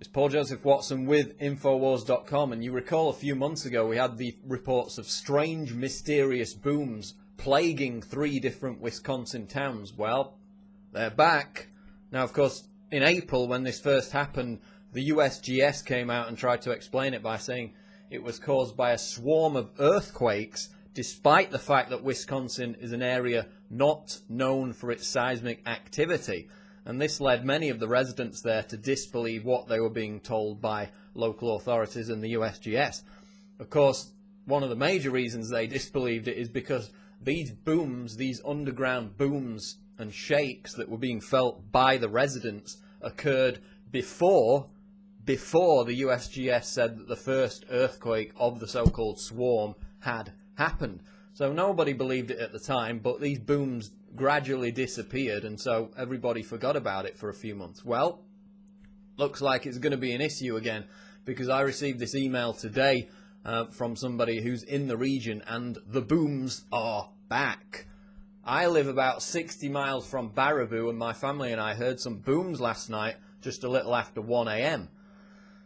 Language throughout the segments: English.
It's Paul Joseph Watson with Infowars.com, and you recall a few months ago we had the reports of strange, mysterious booms plaguing 3 different Wisconsin towns. Well, they're back. Now, of course, in April, when this first happened, the USGS came out and tried to explain it by saying it was caused by a swarm of earthquakes, despite the fact that Wisconsin is an area not known for its seismic activity. And this led many of the residents there to disbelieve what they were being told by local authorities and the USGS. Of course, one of the major reasons they disbelieved it is because these booms, these underground booms and shakes that were being felt by the residents occurred before the USGS said that the first earthquake of the so-called swarm had happened. So nobody believed it at the time, but these booms gradually disappeared, and so everybody forgot about it for a few months. Well, looks like it's going to be an issue again, because I received this email today from somebody who's in the region, and the booms are back. I live about 60 miles from Baraboo, and my family and I heard some booms last night just a little after 1 a.m.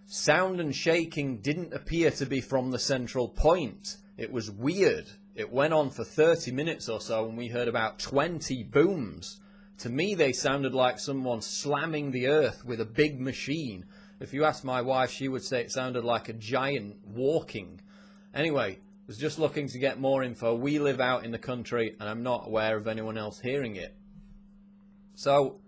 Sound and shaking didn't appear to be from the central point. It was weird. It went on for 30 minutes or so, and we heard about 20 booms. To me, they sounded like someone slamming the earth with a big machine. If you ask my wife, she would say it sounded like a giant walking. Anyway, was just looking to get more info. We live out in the country, and I'm not aware of anyone else hearing it. So,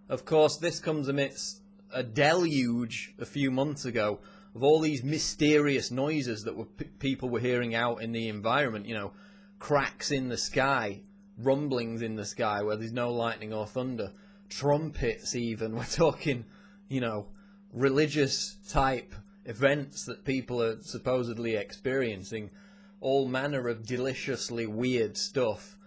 of course, this comes amidst a deluge a few months ago of all these mysterious noises that people were hearing out in the environment, you know, cracks in the sky, rumblings in the sky where there's no lightning or thunder, trumpets even. We're talking, you know, religious type events that people are supposedly experiencing, all manner of deliciously weird stuff.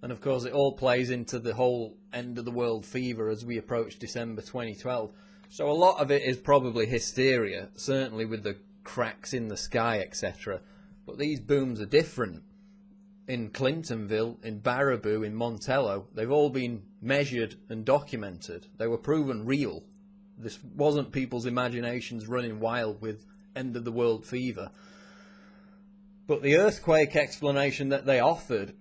And of course it all plays into the whole end of the world fever as we approach December 2012. So a lot of it is probably hysteria, certainly with the cracks in the sky, etc. But these booms are different. In Clintonville, in Baraboo, in Montello, they've all been measured and documented. They were proven real. This wasn't people's imaginations running wild with end of the world fever. But the earthquake explanation that they offered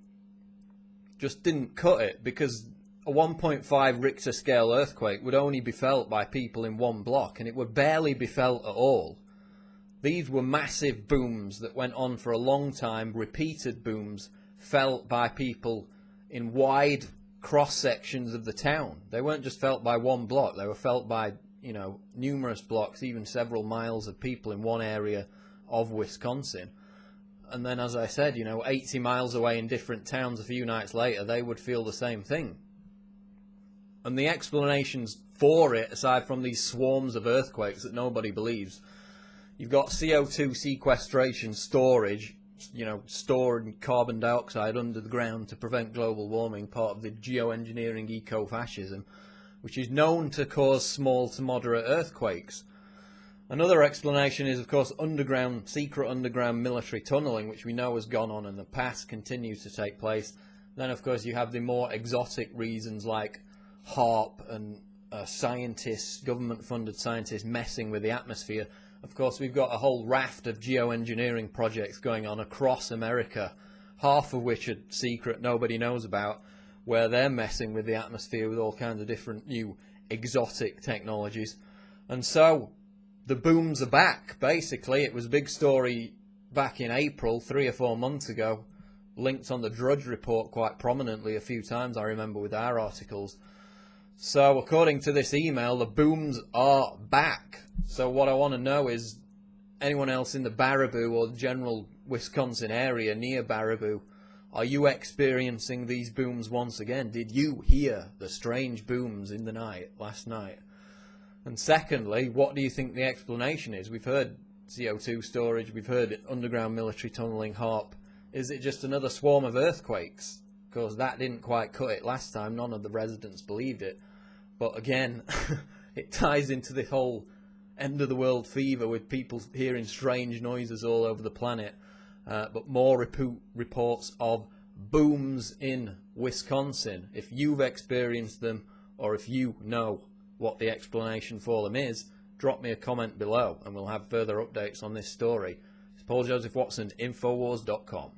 just didn't cut it, because a 1.5 Richter scale earthquake would only be felt by people in one block, and it would barely be felt at all. These were massive booms that went on for a long time, repeated booms felt by people in wide cross sections of the town. They weren't just felt by one block, they were felt by, you know, numerous blocks, even several miles of people in one area of Wisconsin. And then, as I said, you know, 80 miles away in different towns a few nights later, they would feel the same thing. And the explanations for it, aside from these swarms of earthquakes that nobody believes, you've got CO2 sequestration storage, you know, storing carbon dioxide under the ground to prevent global warming, part of the geoengineering eco-fascism, which is known to cause small to moderate earthquakes. Another explanation is, of course, secret underground military tunnelling, which we know has gone on in the past, continues to take place. Then, of course, you have the more exotic reasons like HAARP and scientists, government-funded scientists messing with the atmosphere. Of course, we've got a whole raft of geoengineering projects going on across America, half of which are secret, nobody knows about, where they're messing with the atmosphere with all kinds of different new exotic technologies. And so the booms are back, basically. It was a big story back in April, 3 or 4 months ago, linked on the Drudge Report quite prominently a few times, I remember, with our articles. So according to this email, the booms are back. So what I want to know is, anyone else in the Baraboo or the general Wisconsin area near Baraboo, are you experiencing these booms once again? Did you hear the strange booms in the night, last night? And secondly, what do you think the explanation is? We've heard CO2 storage, we've heard underground military tunnelling, HAARP. Is it just another swarm of earthquakes? Because that didn't quite cut it last time. None of the residents believed it. But again, it ties into the whole end of the world fever with people hearing strange noises all over the planet. But more reports of booms in Wisconsin. If you've experienced them, or if you know what the explanation for them is, drop me a comment below and we'll have further updates on this story. It's Paul Joseph Watson, Infowars.com.